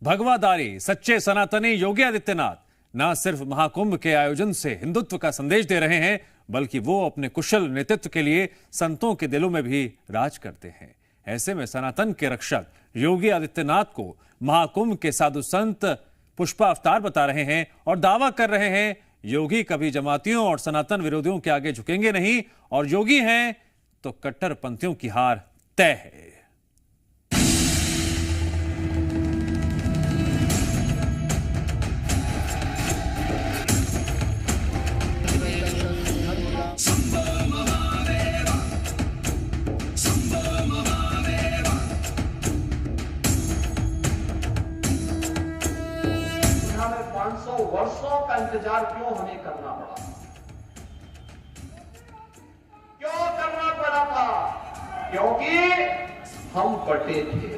भगवादारी सच्चे सनातनी योगी आदित्यनाथ न सिर्फ महाकुंभ के आयोजन से हिंदुत्व का संदेश दे रहे हैं, बल्कि वो अपने कुशल नेतृत्व के लिए संतों के दिलों में भी राज करते हैं। ऐसे में सनातन के रक्षक योगी आदित्यनाथ को महाकुंभ के साधु संत पुष्पा अवतार बता रहे हैं और दावा कर रहे हैं योगी कभी जमातियों और सनातन विरोधियों के आगे झुकेंगे नहीं, और योगी हैं तो कट्टरपंथियों की हार तय है। वर्षों का इंतजार क्यों हमें करना पड़ा? क्यों करना पड़ा था? क्योंकि हम बटे थे।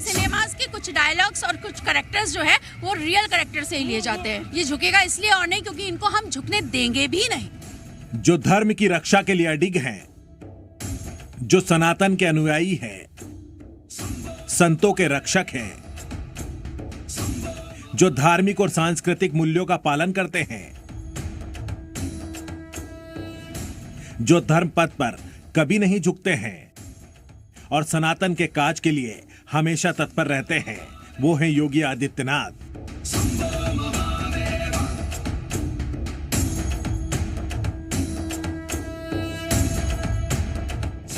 सिनेमास के कुछ डायलॉग्स और कुछ कैरेक्टर्स जो है वो रियल कैरेक्टर से ही लिए जाते हैं। ये झुकेगा इसलिए और नहीं क्योंकि इनको हम झुकने देंगे भी नहीं। जो धर्म की रक्षा के लिए अडिग हैं, जो सनातन के अनुयायी हैं, संतों के रक्षक हैं, जो धार्मिक और सांस्कृतिक मूल्यों का पालन करते हैं, जो धर्म पथ पर कभी नहीं झुकते हैं और सनातन के काज के लिए हमेशा तत्पर रहते हैं, वो हैं योगी आदित्यनाथ।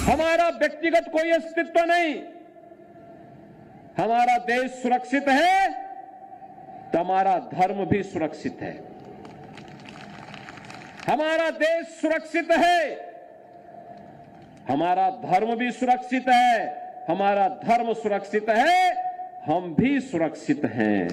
हमारा व्यक्तिगत कोई अस्तित्व नहीं, हमारा देश सुरक्षित है तो हमारा धर्म भी सुरक्षित है। हमारा देश सुरक्षित है, हमारा धर्म भी सुरक्षित है। हमारा धर्म सुरक्षित है, हम भी सुरक्षित हैं।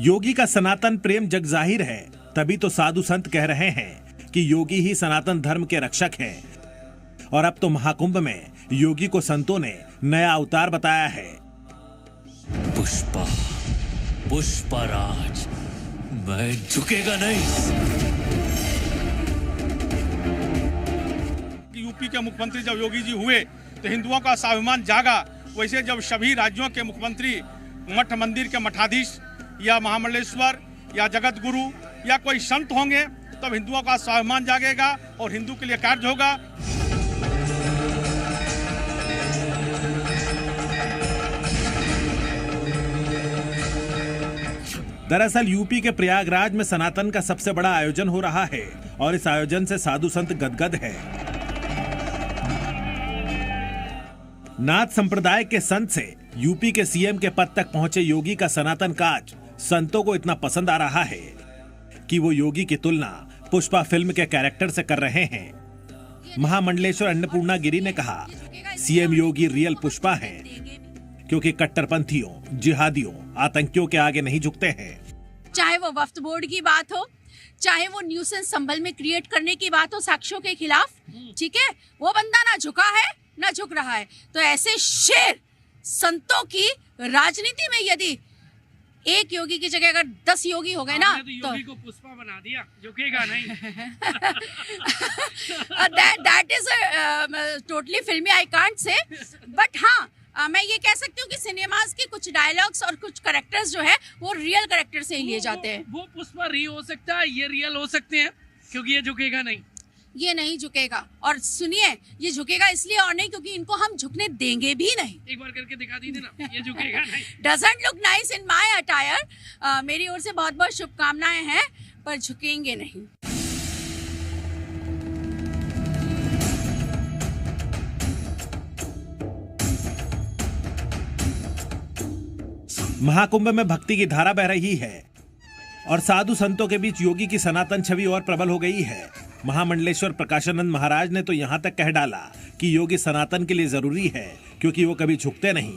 योगी का सनातन प्रेम जग जाहिर है, तभी तो साधु संत कह रहे हैं कि योगी ही सनातन धर्म के रक्षक हैं। और अब तो महाकुंभ में योगी को संतों ने नया अवतार बताया है। पुष्पराज, मैं झुकेगा नहीं। यूपी के मुख्यमंत्री जब योगी जी हुए तो हिंदुओं का स्वाभिमान जागा। वैसे जब सभी राज्यों के मुख्यमंत्री मठ मंदिर के मठाधीश या महामंडलेश्वर या जगत गुरु या कोई संत होंगे तब हिंदुओं का स्वाभिमान जागेगा और हिंदू के लिए कार्य होगा। दरअसल यूपी के प्रयागराज में सनातन का सबसे बड़ा आयोजन हो रहा है और इस आयोजन से साधु संत गदगद है। नाथ संप्रदाय के संत से यूपी के सीएम के पद तक पहुंचे योगी का सनातन काज संतों को इतना पसंद आ रहा है कि वो योगी की तुलना पुष्पा फिल्म के कैरेक्टर से कर रहे हैं। महामंडलेश्वर अन्नपूर्णा गिरी ने कहा, सीएम योगी रियल पुष्पा हैं, क्योंकि कट्टरपंथियों, जिहादियों, आतंकियों के आगे नहीं झुकते हैं। चाहे वो वक्फ बोर्ड की बात हो, चाहे वो न्यूसेंस संभल में क्रिएट करने की बात हो साक्ष्यों के खिलाफ, ठीक है, वो बंदा ना झुका है ना झुक रहा है। तो ऐसे शेर संतों की राजनीति में यदि एक योगी की जगह अगर 10 योगी हो गए ना तो योगी को पुष्पा बना दिया, झुकेगा नहीं। that is totally filmy, I can't say, but हाँ मैं ये कह सकती हूँ कि सिनेमास के कुछ डायलॉग्स और कुछ कैरेक्टर्स जो है वो रियल कैरेक्टर से ही लिए जाते हैं। वो पुष्पा री हो सकता है, ये रियल हो सकते हैं, क्योंकि ये झुकेगा नहीं। ये नहीं झुकेगा, और सुनिए ये झुकेगा इसलिए और नहीं क्योंकि इनको हम झुकने देंगे भी नहीं। एक बार करके दिखा दीजिए ना, ये झुकेगा नहीं। Doesn't look nice in my attire। मेरी ओर से बहुत बहुत शुभकामनाएं हैं, पर झुकेंगे नहीं। महाकुंभ में भक्ति की धारा बह रही है और साधु संतों के बीच योगी की सनातन छवि और प्रबल हो गई है। महामंडलेश्वर प्रकाशानंद महाराज ने तो यहाँ तक कह डाला कि योगी सनातन के लिए जरूरी है, क्योंकि वो कभी झुकते नहीं।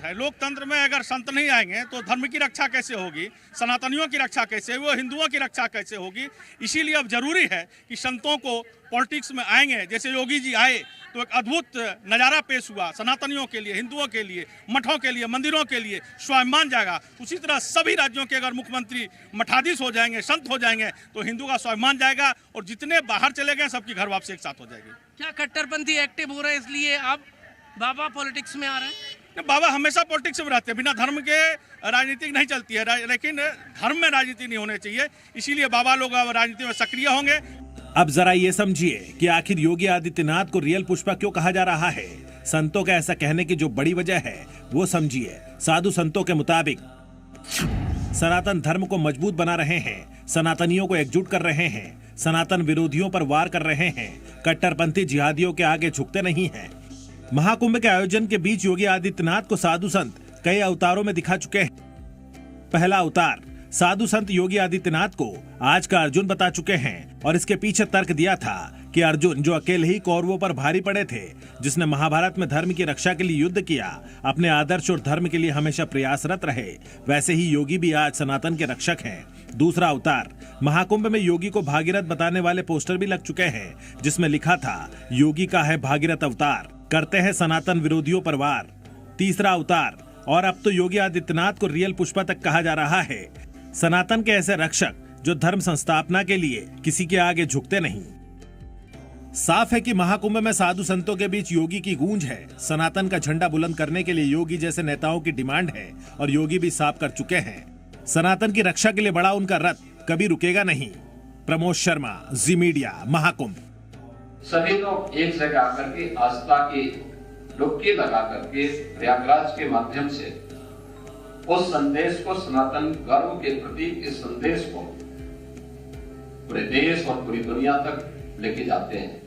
है। लोकतंत्र में अगर संत नहीं आएंगे तो धर्म की रक्षा कैसे होगी, सनातनियों की रक्षा कैसे, वो हिंदुओं की रक्षा कैसे होगी। इसीलिए अब जरूरी है कि संतों को पॉलिटिक्स में आएंगे। जैसे योगी जी आए तो एक अद्भुत नज़ारा पेश हुआ सनातनियों के लिए, हिंदुओं के लिए, मठों के लिए, मंदिरों के लिए स्वाभिमान जाएगा। उसी तरह सभी राज्यों के अगर मुख्यमंत्री मठाधीश हो जाएंगे, संत हो जाएंगे तो हिंदू का स्वाभिमान जाएगा और जितने बाहर चले गए सबकी घर वापसी एक साथ हो जाएगी। क्या कट्टरपंथी एक्टिव हो रहे हैं इसलिए अब बाबा पॉलिटिक्स में आ रहे हैं? बाबा हमेशा पॉलिटिक्स में रहते हैं, बिना धर्म के राजनीति नहीं चलती है, लेकिन धर्म में राजनीति नहीं होनी चाहिए। इसीलिए बाबा लोग अब राजनीति में सक्रिय होंगे। अब जरा ये समझिए कि आखिर योगी आदित्यनाथ को रियल पुष्पा क्यों कहा जा रहा है। संतों का ऐसा कहने की जो बड़ी वजह है वो समझिए। साधु संतों के मुताबिक सनातन धर्म को मजबूत बना रहे हैं, सनातनियों को एकजुट कर रहे हैं, सनातन विरोधियों पर वार कर रहे हैं, कट्टरपंथी जिहादियों के आगे झुकते नहीं हैं। महाकुंभ के आयोजन के बीच योगी आदित्यनाथ को साधु संत कई अवतारों में दिखा चुके हैं। पहला अवतार साधु संत योगी आदित्यनाथ को आज का अर्जुन बता चुके हैं और इसके पीछे तर्क दिया था कि अर्जुन जो अकेले ही कौरवों पर भारी पड़े थे, जिसने महाभारत में धर्म की रक्षा के लिए युद्ध किया, अपने आदर्श और धर्म के लिए हमेशा प्रयासरत रहे, वैसे ही योगी भी आज सनातन के रक्षक हैं। दूसरा अवतार महाकुंभ में योगी को भागीरथ बताने वाले पोस्टर भी लग चुके हैं, जिसमें लिखा था योगी का है भागीरथ अवतार, करते हैं सनातन विरोधियों पर वार। तीसरा अवतार और अब तो योगी आदित्यनाथ को रियल पुष्पा तक कहा जा रहा है, सनातन के ऐसे रक्षक जो धर्म संस्थापना के लिए किसी के आगे झुकते नहीं। साफ है कि महाकुंभ में साधु संतों के बीच योगी की गूंज है। सनातन का झंडा बुलंद करने के लिए योगी जैसे नेताओं की डिमांड है और योगी भी साफ कर चुके हैं। सनातन की रक्षा के लिए बड़ा उनका रथ कभी रुकेगा नहीं। प्रमोद शर्मा, जी मीडिया, महाकुंभ। सभी लोग एक जगह आकर के आस्था की डुबकी लगा करके प्रयागराज के माध्यम से उस संदेश को, सनातन गर्व के प्रतीक इस संदेश को पूरे देश और पूरी दुनिया तक लेके जाते हैं।